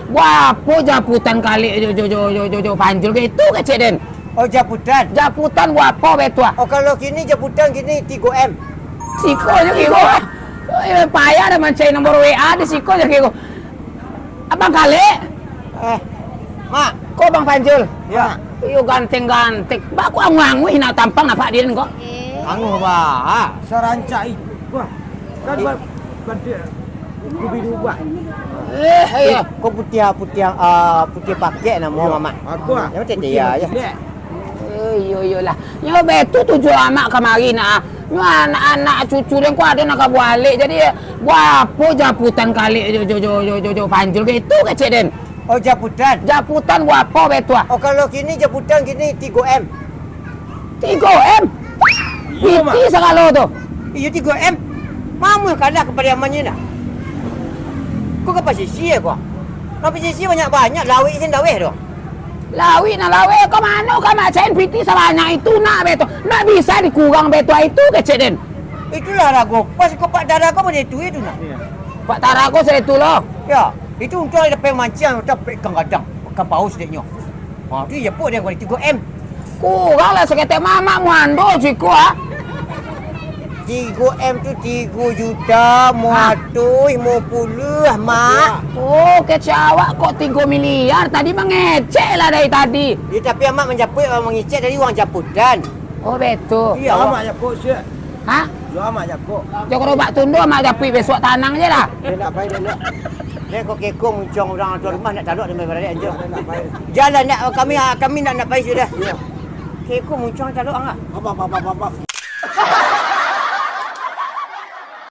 Wapo japutan kali jo panjul ke itu ke Cik Den. Oh, japutan. Japutan wapo betua. Oh, kalau gini japutan gini 3M. Siko je kiko. Payah dah mancai nombor WA di siko je kiko. Abang kali. Mak. Kok Bang Panjul? Ya. Iyo ganteng-ganteng. Baku angui nak tampang nampak dia kok. Anu bah. Sarancai. Wah. Kan dia kubi dua. Iya. Kau putih pakai nama Mama. Aku ah. Yang macam dia ya. Iyo lah. Yo betul tujuh amak kemari nak. Yo anak-anak cucu yang ku ada nak balik. Jadi wapo japutan kali jo Panjul ke itu ke Cik Den. Oh, japutan. Japutan wapo betul. Oh, kalau gini japutan gini 3M. 3M. Iya, Mak. Piti sekalo tu. Iya 3M. Mamu kalah kepada amannya dah. Kau ke pasisi kau? Kau pasisi banyak-banyak lawik sini dah weh tu. Lawi nak lawi kau mana kau macam piti sebanyak itu nak betul. Nak bisa dikurang betul itu ke Cik Den. Itulah ragu. Pas kau pak darah kau boleh tu itu nak. Pak Tarago saya tu loh. Ya, itu untuk ada pemancing atau kadang-kadang makan paus dia. Ha, tu je pun dia kau 3M. Kurang lah seketek mama muando ciku ah. 3M tu 3 juta, muatui, mau puluh, mak. Oh, kecewa kok 3 miliar. Tadi mengecek lah dari tadi. Ya, tapi amak menjaput, mengicek dari uang japutan. Oh, betul. Iya, amak japuk sia. Hah? Yo amak japuk. Jok robak tundu mak japui besok tanang je lah. Dia nak baik dia nak. Dia kau kekong muncung orang tuan rumah nak taluk dengan beradik anjing. Nak baik. Jalan nak kami nak baik sudah. Ya. Kekong muncung taluk angah. Apa.